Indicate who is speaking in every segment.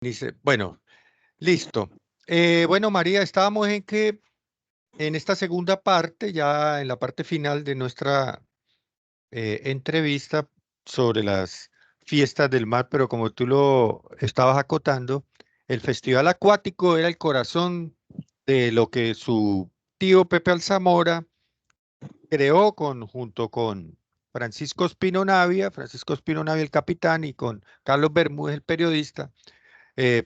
Speaker 1: Dice, bueno, listo. Bueno, María, estábamos en que en esta segunda parte, ya en la parte final de nuestra entrevista sobre las fiestas del mar, pero como tú lo estabas acotando, el festival acuático era el corazón de lo que su tío Pepe Alzamora creó junto con Francisco Espino Navia el capitán y con Carlos Bermúdez el periodista,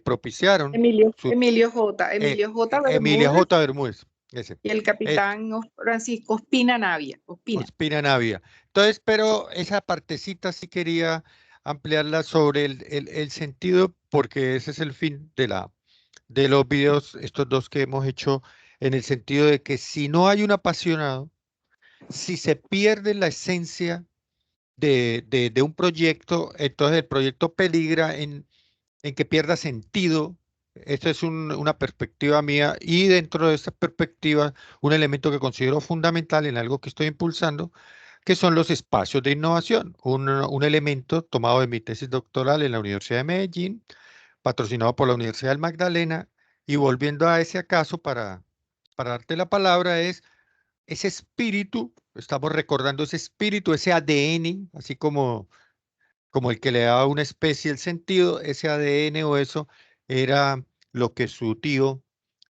Speaker 1: propiciaron su
Speaker 2: Emilio J.
Speaker 1: Emilia
Speaker 2: Bermúdez
Speaker 1: J. Bermúdez, ese.
Speaker 2: y el
Speaker 1: Eh,
Speaker 2: capitán Francisco Ospina Navia. Ospina.
Speaker 1: Ospina Navia. Entonces, pero esa partecita sí quería ampliarla sobre el sentido, porque ese es el fin de los videos, estos dos que hemos hecho, en el sentido de que si no hay un apasionado, si se pierde la esencia de un proyecto, entonces el proyecto peligra en que pierda sentido. Esta es una perspectiva mía y dentro de esta perspectiva, un elemento que considero fundamental en algo que estoy impulsando, que son los espacios de innovación. Un elemento tomado de mi tesis doctoral en la Universidad de Medellín, patrocinado por la Universidad del Magdalena, y volviendo a ese caso para darte la palabra, es ese espíritu, estamos recordando ese espíritu, ese ADN, así como el que le daba a una especie el sentido, ese ADN o eso era lo que su tío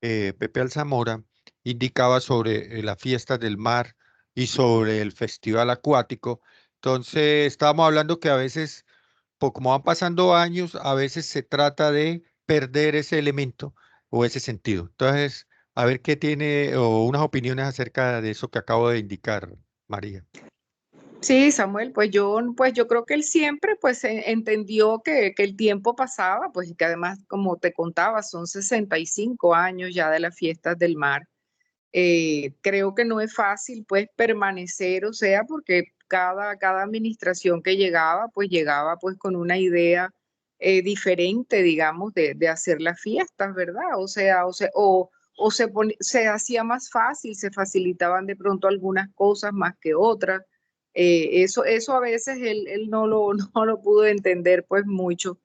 Speaker 1: Pepe Alzamora indicaba sobre las fiestas del mar y sobre el festival acuático. Entonces, estábamos hablando que a veces, como van pasando años, a veces se trata de perder ese elemento o ese sentido. Entonces, a ver qué tiene o unas opiniones acerca de eso que acabo de indicar, María.
Speaker 2: Sí, Samuel, pues yo creo que él siempre pues entendió que el tiempo pasaba, pues y que además, como te contaba, son 65 años ya de las fiestas del mar. Creo que no es fácil pues permanecer, o sea, porque cada administración que llegaba, pues llegaba pues con una idea diferente, digamos, de hacer las fiestas, ¿verdad? Se hacía más fácil, se facilitaban de pronto algunas cosas más que otras. Eso a veces él no lo, no lo pudo entender pues mucho,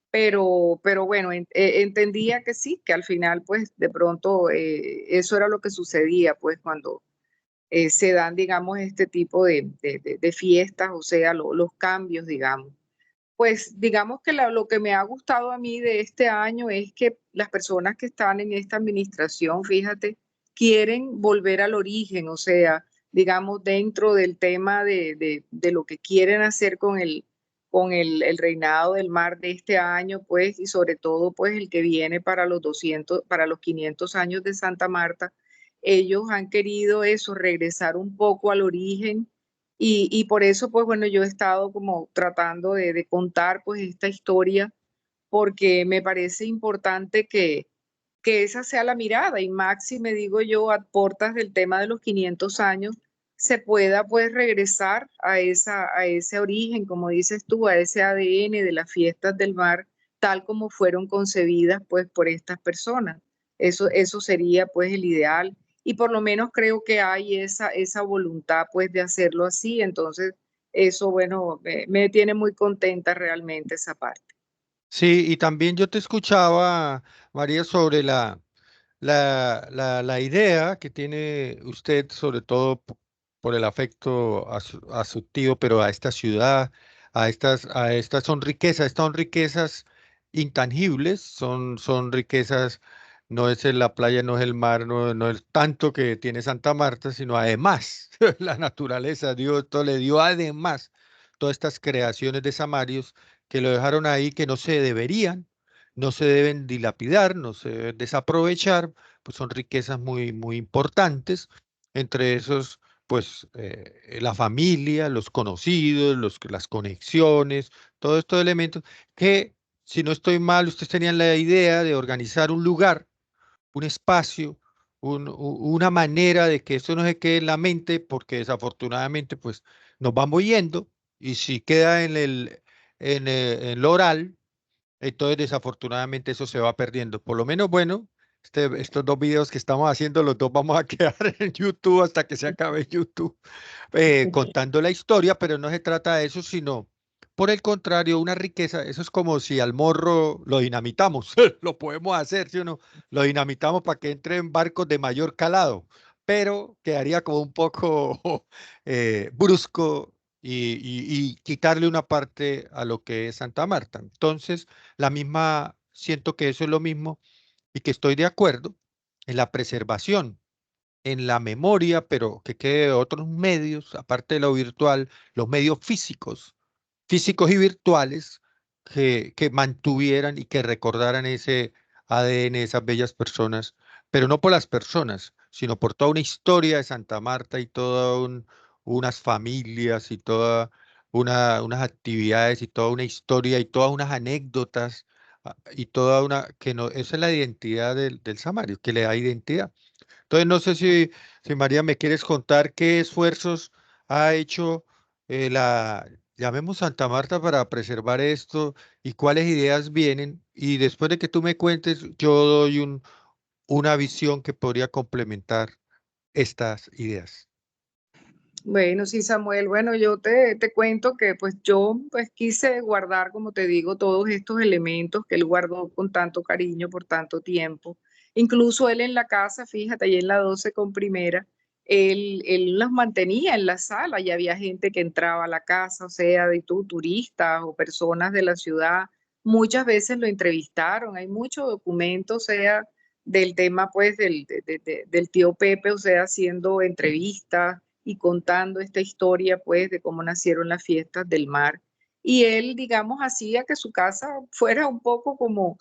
Speaker 2: pero bueno, entendía que sí, que al final pues de pronto eso era lo que sucedía pues cuando se dan, digamos, este tipo de fiestas, o sea, los cambios, digamos. Pues digamos que lo que me ha gustado a mí de este año es que las personas que están en esta administración, fíjate, quieren volver al origen, o sea, digamos, dentro del tema de lo que quieren hacer con el reinado del mar de este año, pues, y sobre todo, pues, el que viene para los 200, para los 500 años de Santa Marta. Ellos han querido eso, regresar un poco al origen y por eso, pues bueno, yo he estado como tratando de contar pues esta historia porque me parece importante que esa sea la mirada y Maxi, me digo yo, a portas del tema de los 500 años, se pueda pues regresar a ese origen, como dices tú, a ese ADN de las fiestas del mar, tal como fueron concebidas pues por estas personas. Eso sería pues el ideal y por lo menos creo que hay esa voluntad pues de hacerlo así, entonces eso bueno, me tiene muy contenta realmente esa parte.
Speaker 1: Sí, y también yo te escuchaba, María, sobre la idea que tiene usted, sobre todo por el afecto a su tío, pero a esta ciudad, a estas son riquezas intangibles, son riquezas, no es en la playa, no es el mar, no es tanto que tiene Santa Marta, sino además la naturaleza, Dios todo le dio además todas estas creaciones de samarios que lo dejaron ahí, que no se deberían, no se deben dilapidar, no se deben desaprovechar, pues son riquezas muy, muy importantes, entre esos, pues la familia, los conocidos, las conexiones, todos estos elementos que, si no estoy mal, ustedes tenían la idea de organizar un lugar, un espacio, una manera de que esto no se quede en la mente, porque desafortunadamente, pues nos vamos yendo, y si queda en lo oral, entonces, desafortunadamente, eso se va perdiendo. Por lo menos, bueno, estos dos videos que estamos haciendo, los dos vamos a quedar en YouTube hasta que se acabe YouTube, contando la historia, pero no se trata de eso, sino Por el contrario, una riqueza, eso es como si al morro lo dinamitamos, lo podemos hacer, ¿sí o no? Lo dinamitamos para que entre en barcos de mayor calado, pero quedaría como un poco brusco y quitarle una parte a lo que es Santa Marta. Entonces, la misma, siento que eso es lo mismo y que estoy de acuerdo en la preservación, en la memoria, pero que quede otros medios, aparte de lo virtual, los medios físicos y virtuales que mantuvieran y que recordaran ese ADN, esas bellas personas, pero no por las personas, sino por toda una historia de Santa Marta y unas familias y toda unas actividades y toda una historia y todas unas anécdotas y toda una, que no, esa es la identidad del Samario, que le da identidad. Entonces, no sé si María me quieres contar qué esfuerzos ha hecho llamemos Santa Marta para preservar esto y cuáles ideas vienen. Y después de que tú me cuentes, yo doy una visión que podría complementar estas ideas.
Speaker 2: Bueno, sí, Samuel, bueno, yo te cuento que pues yo pues quise guardar, como te digo, todos estos elementos que él guardó con tanto cariño por tanto tiempo. Incluso él en la casa, fíjate, ahí en la 12 con primera, él las mantenía en la sala y había gente que entraba a la casa, o sea, de turistas o personas de la ciudad. Muchas veces lo entrevistaron, hay muchos documentos, o sea, del tema pues del tío Pepe, o sea, haciendo entrevistas y contando esta historia, pues, de cómo nacieron las fiestas del mar. Y él, digamos, hacía que su casa fuera un poco como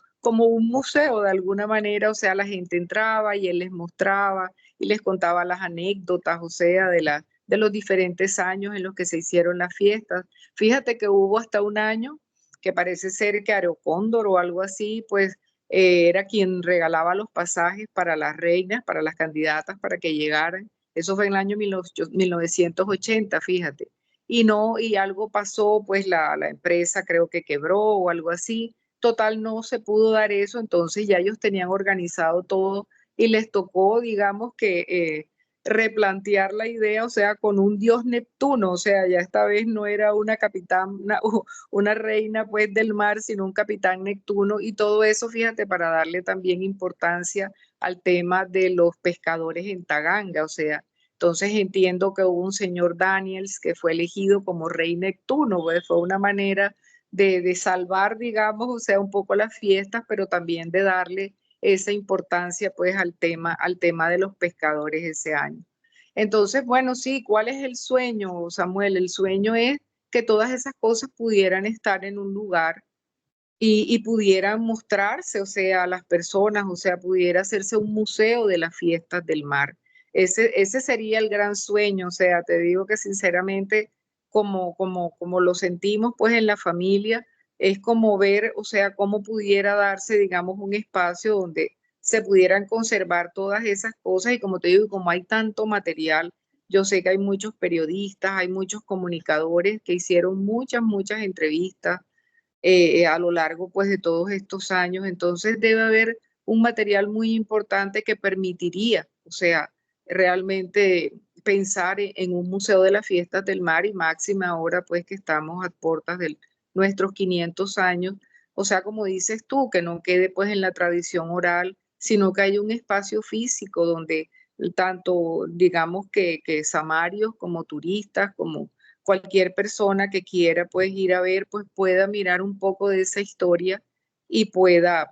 Speaker 2: un museo de alguna manera, o sea, la gente entraba y él les mostraba y les contaba las anécdotas, o sea, de los diferentes años en los que se hicieron las fiestas. Fíjate que hubo hasta un año que parece ser que Aerocóndor o algo así, pues era quien regalaba los pasajes para las reinas, para las candidatas, para que llegaran. Eso fue en el año 1980, fíjate. Y no, y algo pasó, pues la empresa creo que quebró o algo así. Total, no se pudo dar eso, entonces ya ellos tenían organizado todo y les tocó, digamos que replantear la idea, o sea, con un dios Neptuno, o sea, ya esta vez no era una capitán, una reina pues del mar, sino un capitán Neptuno y todo eso, fíjate, para darle también importancia al tema de los pescadores en Taganga, o sea, entonces entiendo que hubo un señor Daniels que fue elegido como rey Neptuno, pues fue una manera de salvar, digamos, o sea, un poco las fiestas, pero también de darle esa importancia pues al tema de los pescadores ese año. Entonces, bueno, sí, ¿cuál es el sueño, Samuel? El sueño es que todas esas cosas pudieran estar en un lugar y pudieran mostrarse, o sea, a las personas, o sea, pudiera hacerse un museo de las fiestas del mar. Ese sería el gran sueño, o sea, te digo que sinceramente, como lo sentimos pues en la familia, es como ver, o sea, cómo pudiera darse, digamos, un espacio donde se pudieran conservar todas esas cosas y como te digo, como hay tanto material, yo sé que hay muchos periodistas, hay muchos comunicadores que hicieron muchas entrevistas a lo largo pues de todos estos años. Entonces debe haber un material muy importante que permitiría, o sea, realmente pensar en un museo de las fiestas del mar y máxima ahora pues que estamos a puertas de nuestros 500 años. O sea, como dices tú, que no quede pues en la tradición oral, sino que haya un espacio físico donde tanto digamos que samarios como turistas, como cualquier persona que quiera pues ir a ver, pues pueda mirar un poco de esa historia y pueda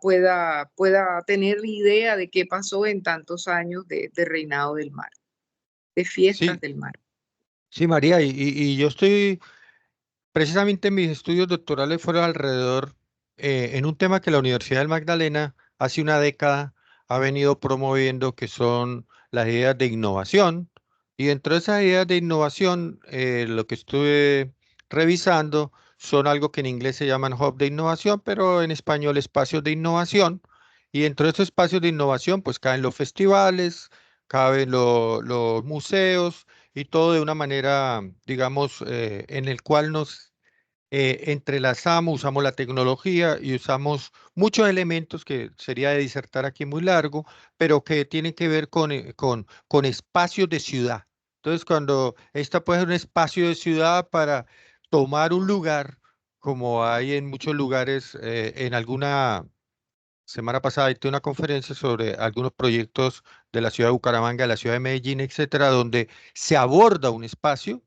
Speaker 2: tener idea de qué pasó en tantos años de reinado del mar, de fiestas
Speaker 1: Sí,
Speaker 2: del mar.
Speaker 1: sí, María, y yo estoy, precisamente mis estudios doctorales fueron alrededor, en un tema que la Universidad del Magdalena hace una década ha venido promoviendo, que son las ideas de innovación. Y dentro de esas ideas de innovación, lo que estuve revisando son algo que en inglés se llaman hub de innovación, pero en español espacios de innovación. Y dentro de estos espacios de innovación, pues caen los festivales, caben los museos y todo de una manera, digamos, en el cual nos entrelazamos, usamos la tecnología y usamos muchos elementos que sería de disertar aquí muy largo, pero que tienen que ver con espacios de ciudad. Entonces, cuando esta puede ser un espacio de ciudad para tomar un lugar como hay en muchos lugares, en alguna semana pasada hice una conferencia sobre algunos proyectos de la ciudad de Bucaramanga, de la ciudad de Medellín, etcétera, donde se aborda un espacio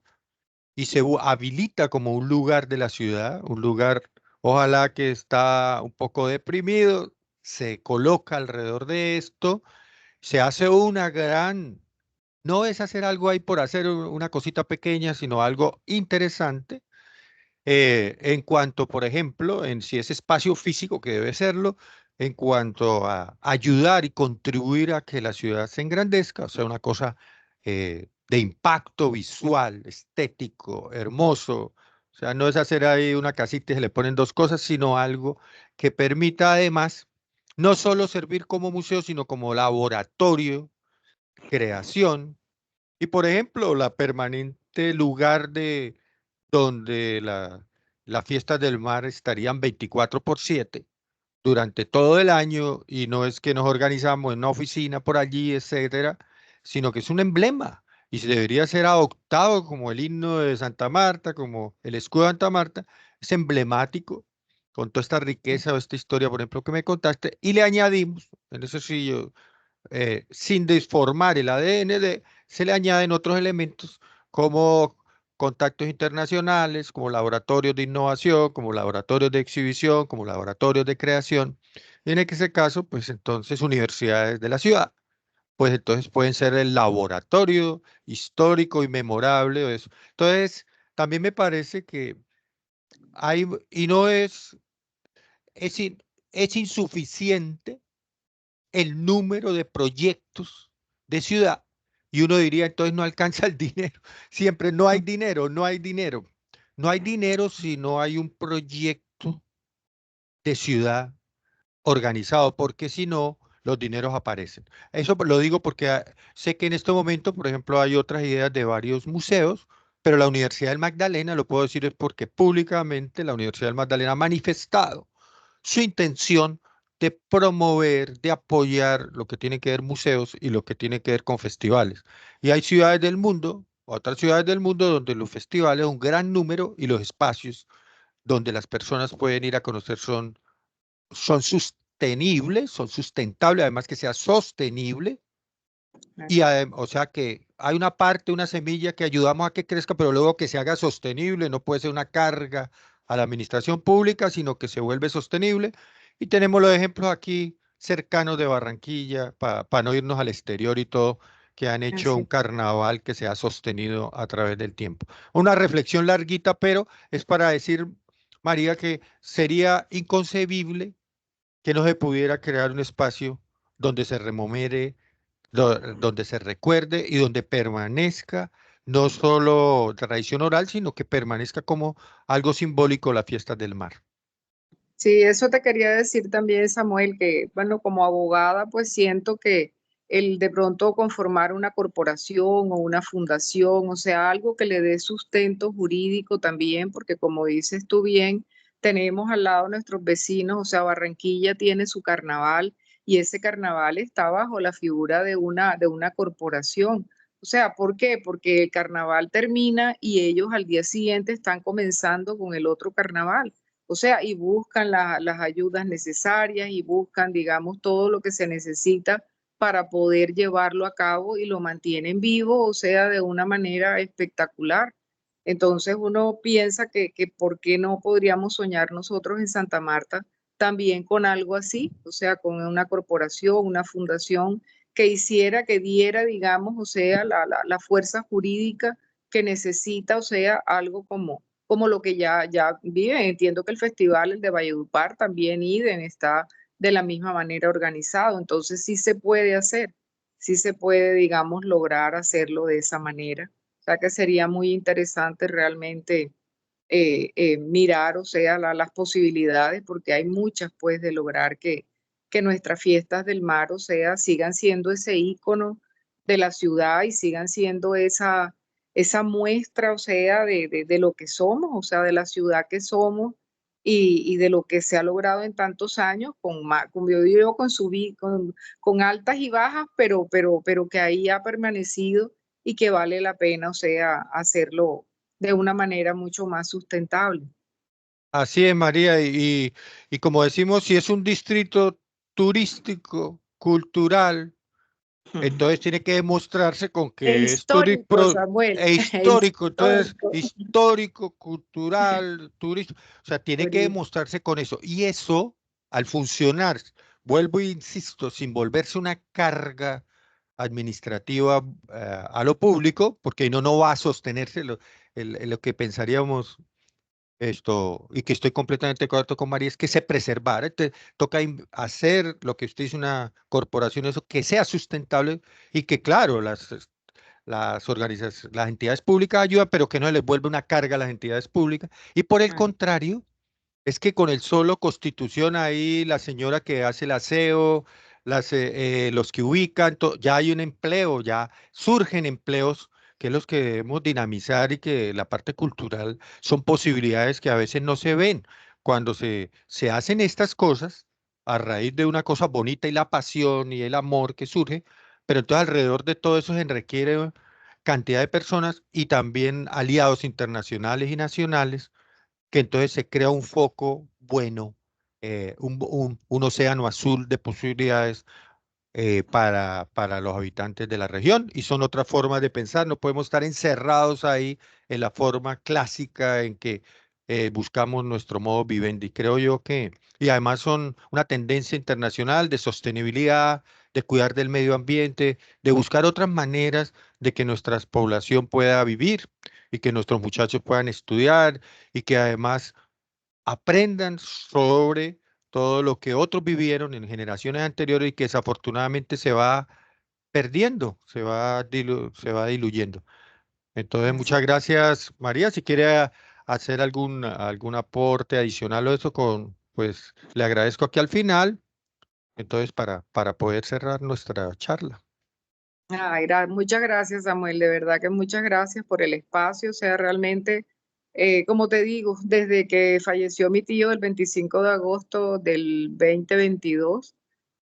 Speaker 1: y se habilita como un lugar de la ciudad, un lugar, ojalá que está un poco deprimido, se coloca alrededor de esto, se hace una gran, no es hacer algo ahí por hacer una cosita pequeña, sino algo interesante en cuanto, por ejemplo, en si es espacio físico, que debe serlo, en cuanto a ayudar y contribuir a que la ciudad se engrandezca, o sea, una cosa de impacto visual, estético, hermoso. O sea, no es hacer ahí una casita y se le ponen dos cosas, sino algo que permita además no solo servir como museo, sino como laboratorio, creación y, por ejemplo, la permanente lugar de donde las fiestas del mar estarían 24/7 durante todo el año y no es que nos organizamos en una oficina por allí, etcétera, sino que es un emblema y se debería ser adoptado como el himno de Santa Marta, como el escudo de Santa Marta, es emblemático con toda esta riqueza o esta historia, por ejemplo, que me contaste, y le añadimos, en eso sí yo sin desformar el ADN, se le añaden otros elementos como contactos internacionales, como laboratorios de innovación, como laboratorios de exhibición, como laboratorios de creación. Y en ese caso, pues entonces universidades de la ciudad, pues entonces pueden ser el laboratorio histórico y memorable de eso. Entonces, también me parece que hay, y no es, es insuficiente el número de proyectos de ciudad. Y uno diría, entonces no alcanza el dinero. Siempre no hay dinero, no hay dinero. No hay dinero si no hay un proyecto de ciudad organizado, porque si no, los dineros aparecen. Eso lo digo porque sé que en este momento, por ejemplo, hay otras ideas de varios museos, pero la Universidad del Magdalena, lo puedo decir es porque públicamente la Universidad del Magdalena ha manifestado su intención de promover, de apoyar lo que tiene que ver museos y lo que tiene que ver con festivales. Y hay ciudades del mundo, otras ciudades del mundo, donde los festivales, un gran número y los espacios donde las personas pueden ir a conocer son sostenibles, son sustentables, además que sea sostenible y o sea que hay una parte, una semilla que ayudamos a que crezca, pero luego que se haga sostenible, no puede ser una carga a la administración pública, sino que se vuelve sostenible. Y tenemos los ejemplos aquí cercanos de Barranquilla, para no irnos al exterior y todo, que han hecho un
Speaker 2: Así.
Speaker 1: carnaval que se ha sostenido a través del tiempo. Una reflexión larguita, pero es para decir, María, que sería inconcebible que no se pudiera crear un espacio donde se remomere donde se recuerde y donde permanezca no solo tradición oral, sino que permanezca como algo simbólico las fiestas del mar.
Speaker 2: Sí, eso te quería decir también, Samuel, que bueno, como abogada, pues siento que el de pronto conformar una corporación o una fundación, o sea, algo que le dé sustento jurídico también, porque como dices tú bien, tenemos al lado nuestros vecinos, o sea, Barranquilla tiene su carnaval y ese carnaval está bajo la figura de una corporación. O sea, ¿por qué? Porque el carnaval termina y ellos al día siguiente están comenzando con el otro carnaval. O sea, y buscan las ayudas necesarias y buscan, digamos, todo lo que se necesita para poder llevarlo a cabo y lo mantienen vivo, o sea, de una manera espectacular. Entonces uno piensa que ¿por qué no podríamos soñar nosotros en Santa Marta también con algo así? O sea, con una corporación, una fundación que hiciera, que diera, digamos, o sea, la fuerza jurídica que necesita, o sea, algo como lo que ya viven. Entiendo que el festival, el de Valledupar, también IDEN está de la misma manera organizado. Entonces sí se puede hacer, sí se puede, digamos, lograr hacerlo de esa manera. O sea que sería muy interesante realmente mirar, o sea, las posibilidades, porque hay muchas, pues, de lograr que nuestras fiestas del mar, o sea, sigan siendo ese ícono de la ciudad y sigan siendo esa muestra, o sea, de lo que somos, o sea, de la ciudad que somos y de lo que se ha logrado en tantos años, con yo digo, con altas y bajas, pero que ahí ha permanecido y que vale la pena, o sea, hacerlo de una manera mucho más sustentable.
Speaker 1: Así es, María, y como decimos, si es un distrito turístico, cultural, entonces tiene que demostrarse con
Speaker 2: E
Speaker 1: que es
Speaker 2: histórico, Samuel,
Speaker 1: e
Speaker 2: e
Speaker 1: histórico, entonces
Speaker 2: histórico.
Speaker 1: histórico, cultural, turístico, o sea, tiene que
Speaker 2: Turismo.
Speaker 1: demostrarse con eso. Y eso, al funcionar, vuelvo e insisto, sin volverse una carga administrativa a lo público, porque no va a sostenerse lo que pensaríamos esto, y que estoy completamente de acuerdo con María, es que se preservara. Toca hacer lo que usted dice, una corporación, eso que sea sustentable y que, claro, las organizaciones, las entidades públicas ayudan, pero que no se les vuelva una carga a las entidades públicas. Y por el
Speaker 2: Ah,
Speaker 1: contrario, es que con el solo Constitución ahí, la señora que hace el aseo, los que ubican, ya hay un empleo, ya surgen empleos que es los que debemos dinamizar y que la parte cultural son posibilidades que a veces no se ven cuando se hacen estas cosas a raíz de una cosa bonita y la pasión y el amor que surge, pero entonces alrededor de todo eso se requiere cantidad de personas y también aliados internacionales y nacionales que entonces se crea un foco bueno, un océano azul de posibilidades para los habitantes de la región. Y son otras formas de pensar, no podemos estar encerrados ahí en la forma clásica en que buscamos nuestro modo vivendi. Creo yo que, y además son una tendencia internacional de sostenibilidad, de cuidar del medio ambiente, de buscar otras maneras de que nuestra población pueda vivir y que nuestros muchachos puedan estudiar y que además aprendan sobre todo lo que otros vivieron en generaciones anteriores y que desafortunadamente se va perdiendo, se va diluyendo. Entonces,
Speaker 2: así.
Speaker 1: muchas gracias, María. Si quiere hacer algún aporte adicional o eso, pues le agradezco aquí al final, entonces para poder cerrar nuestra charla.
Speaker 2: Ay, muchas gracias, Samuel, de verdad que muchas gracias por el espacio. O sea, realmente, como te digo, desde que falleció mi tío el 25 de agosto del 2022,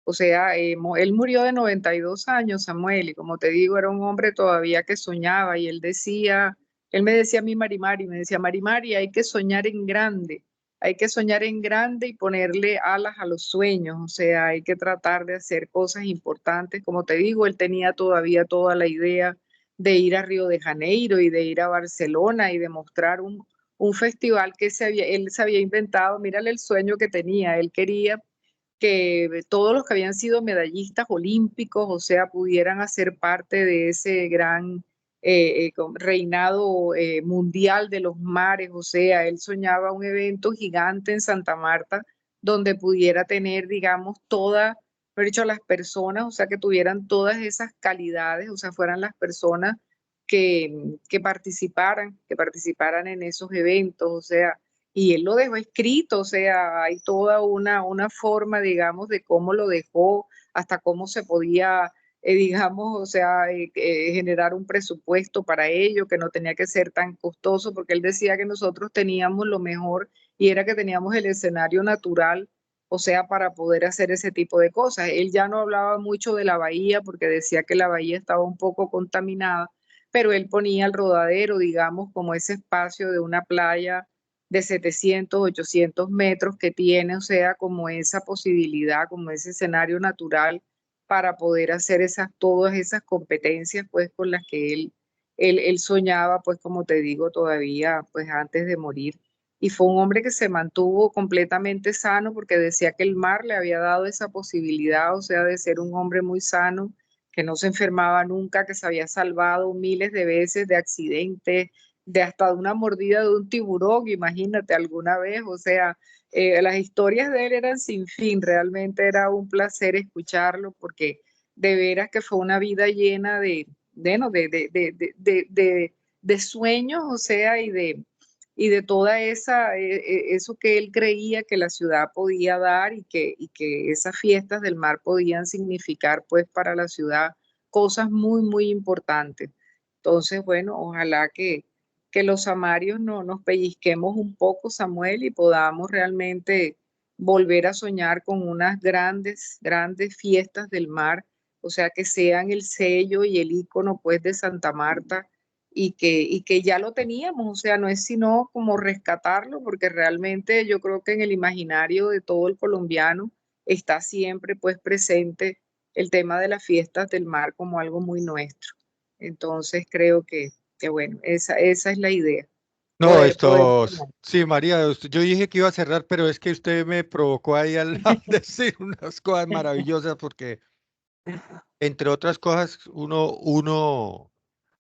Speaker 2: o sea, él murió de 92 años, Samuel, y como te digo, era un hombre todavía que soñaba y él me decía a mí, Mari, me decía, Mari, hay que soñar en grande, hay que soñar en grande y ponerle alas a los sueños, o sea, hay que tratar de hacer cosas importantes. Como te digo, él tenía todavía toda la idea de ir a Río de Janeiro y de ir a Barcelona y de mostrar un festival que él se había inventado. Mírale el sueño que tenía, él quería que todos los que habían sido medallistas olímpicos, o sea, pudieran hacer parte de ese gran reinado mundial de los mares. O sea, él soñaba un evento gigante en Santa Marta donde pudiera tener, digamos, mejor dicho, las personas, o sea, que tuvieran todas esas calidades, o sea, fueran las personas que participaran en esos eventos, o sea, y él lo dejó escrito. O sea, hay toda una forma, digamos, de cómo lo dejó, hasta cómo se podía, digamos, o sea, generar un presupuesto para ello, que no tenía que ser tan costoso, porque él decía que nosotros teníamos lo mejor y era que teníamos el escenario natural, o sea, para poder hacer ese tipo de cosas. Él ya no hablaba mucho de la bahía porque decía que la bahía estaba un poco contaminada, pero él ponía el Rodadero, digamos, como ese espacio de una playa de 700, 800 metros que tiene, o sea, como esa posibilidad, como ese escenario natural para poder hacer todas esas competencias, pues, con las que él soñaba, pues, como te digo, todavía, pues, antes de morir. Y fue un hombre que se mantuvo completamente sano porque decía que el mar le había dado esa posibilidad, o sea, de ser un hombre muy sano, que no se enfermaba nunca, que se había salvado miles de veces de accidentes, de hasta de una mordida de un tiburón, imagínate alguna vez. O sea, las historias de él eran sin fin, realmente era un placer escucharlo porque de veras que fue una vida llena no, de sueños, o sea, y de toda eso que él creía que la ciudad podía dar y que esas fiestas del mar podían significar pues para la ciudad cosas muy, muy importantes. Entonces, bueno, ojalá que los samarios no nos pellizquemos un poco, Samuel, y podamos realmente volver a soñar con unas grandes, grandes fiestas del mar, o sea, que sean el sello y el icono pues de Santa Marta y que ya lo teníamos, o sea, no es sino como rescatarlo, porque realmente yo creo que en el imaginario de todo el colombiano está siempre pues presente el tema de las fiestas del mar como algo muy nuestro. Entonces creo que bueno, esa es la idea,
Speaker 1: No,
Speaker 2: poder
Speaker 1: esto,
Speaker 2: tomar.
Speaker 1: sí, María, yo dije que iba a cerrar, pero es que usted me provocó ahí al decir unas cosas maravillosas porque, entre otras cosas,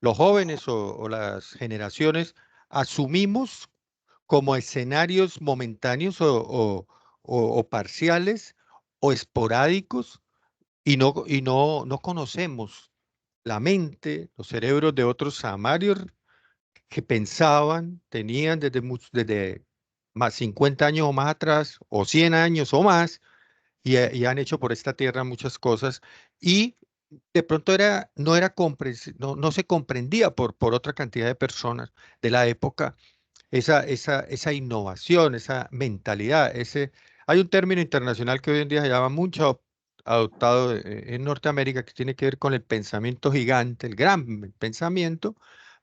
Speaker 1: los jóvenes o las generaciones asumimos como escenarios momentáneos o parciales o esporádicos y no conocemos la mente, los cerebros de otros samarios que pensaban, tenían desde más 50 años o más atrás, o 100 años o más, y han hecho por esta tierra muchas cosas, y de pronto no se comprendía por otra cantidad de personas de la época esa innovación, esa mentalidad. Hay un término internacional que hoy en día se llama mucho adoptado en Norteamérica que tiene que ver con el pensamiento gigante, el gran pensamiento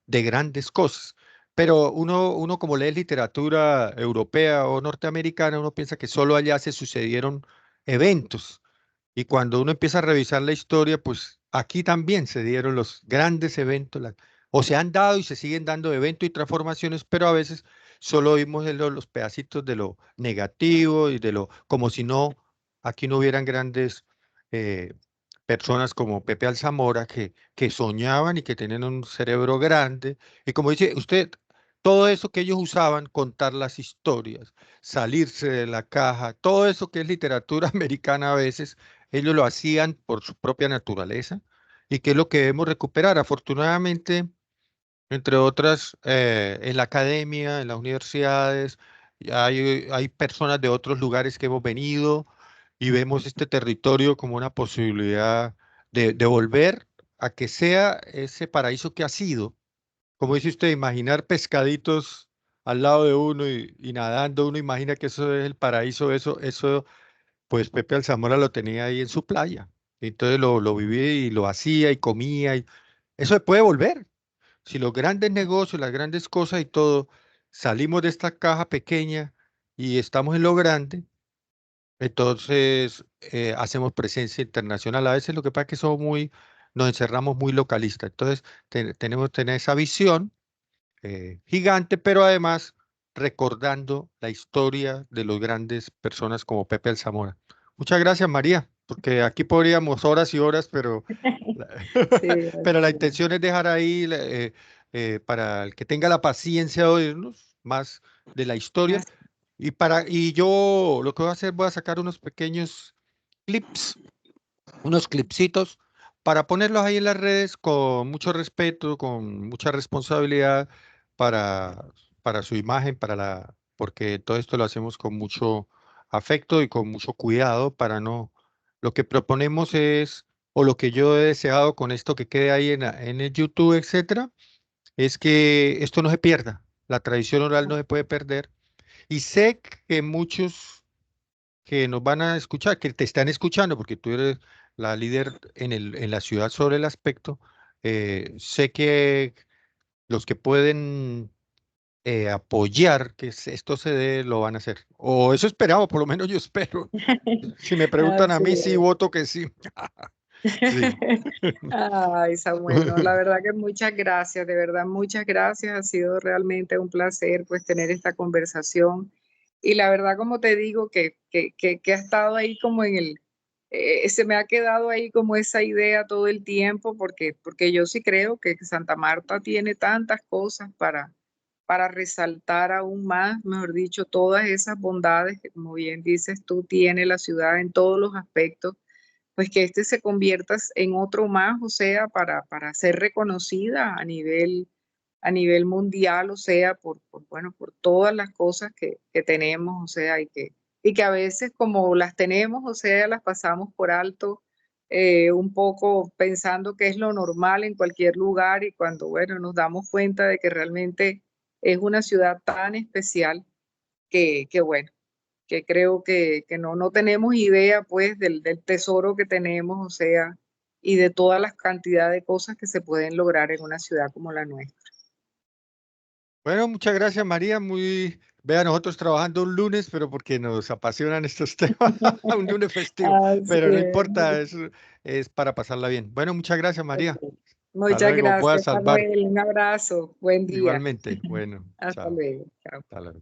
Speaker 1: de grandes cosas. Pero uno como lee literatura europea o norteamericana, uno piensa que solo allá se sucedieron eventos. Y cuando uno empieza a revisar la historia, pues aquí también se dieron los grandes eventos, o se han dado y se siguen dando eventos y transformaciones, pero a veces solo vimos los pedacitos de lo negativo y como si aquí no hubieran grandes eh, personas como Pepe Alzamora que soñaban y que tenían un cerebro grande. Y como dice usted, todo eso que ellos usaban, contar las historias, salirse de la caja, todo eso que es literatura americana a veces, ellos lo hacían por su propia naturaleza y que es lo que debemos recuperar. Afortunadamente, entre otras, en la academia, en las universidades, hay personas de otros lugares que hemos venido y vemos este territorio como una posibilidad de volver a que sea ese paraíso que ha sido. Como dice usted, imaginar pescaditos al lado de uno y nadando, uno imagina que eso es el paraíso, eso, pues Pepe Alzamora lo tenía ahí en su playa. Entonces lo vivía y lo hacía y comía. Eso se puede volver. Si los grandes negocios, las grandes cosas y todo, salimos de esta caja pequeña y estamos en lo grande, entonces hacemos presencia internacional. A veces lo que pasa es que nos encerramos muy localistas. Entonces tenemos que tener esa visión gigante, pero además recordando la historia de los grandes personas como Pepe el Zamora. Muchas gracias, María, porque aquí podríamos horas y horas, la-
Speaker 2: Sí,
Speaker 1: pero la
Speaker 2: así es.
Speaker 1: intención es dejar ahí para el que tenga la paciencia de oírnos más de la historia. Y yo lo que voy a hacer, voy a sacar unos pequeños clips, unos clipsitos para ponerlos ahí en las redes con mucho respeto, con mucha responsabilidad para, para su imagen, porque todo esto lo hacemos con mucho afecto y con mucho cuidado para no, lo que proponemos es, o lo que yo he deseado con esto que quede ahí en el YouTube, etcétera, es que esto no se pierda, la tradición oral no se puede perder. Y sé que muchos que nos van a escuchar, que te están escuchando, porque tú eres la líder en la ciudad sobre el aspecto. Sé que los que pueden apoyar que esto se dé, lo van a hacer. O eso esperamos, por lo menos yo espero. Si me preguntan a
Speaker 2: Así
Speaker 1: mí, sí
Speaker 2: es.
Speaker 1: voto que sí. Sí.
Speaker 2: Ay, Samuel, no, la verdad que muchas gracias, de verdad, muchas gracias. Ha sido realmente un placer pues tener esta conversación. Y la verdad, como te digo, que ha estado ahí como se me ha quedado ahí como esa idea todo el tiempo, porque yo sí creo que Santa Marta tiene tantas cosas para resaltar aún más, mejor dicho, todas esas bondades que, como bien dices tú, tiene la ciudad en todos los aspectos, pues que este se convierta en otro más, o sea, para ser reconocida a nivel mundial, o sea, bueno, por todas las cosas que tenemos, o sea, y que a veces como las tenemos, o sea, las pasamos por alto, un poco pensando que es lo normal en cualquier lugar y cuando, bueno, nos damos cuenta de que realmente es una ciudad tan especial que bueno, que creo que no tenemos idea pues del tesoro que tenemos, o sea, y de todas las cantidades de cosas que se pueden lograr en una ciudad como la nuestra.
Speaker 1: Bueno, muchas gracias, María. Vea, nosotros trabajando un lunes, pero porque nos apasionan estos temas, un lunes festivo,
Speaker 2: Así
Speaker 1: pero no
Speaker 2: es.
Speaker 1: importa, es para pasarla bien. Bueno, muchas gracias, María.
Speaker 2: Ok.
Speaker 1: Hasta
Speaker 2: Muchas
Speaker 1: luego, voy a
Speaker 2: gracias,
Speaker 1: salvar.
Speaker 2: Manuel. Un abrazo. Buen día.
Speaker 1: Igualmente. Bueno,
Speaker 2: Hasta
Speaker 1: chao.
Speaker 2: luego. Chao.
Speaker 1: Hasta luego.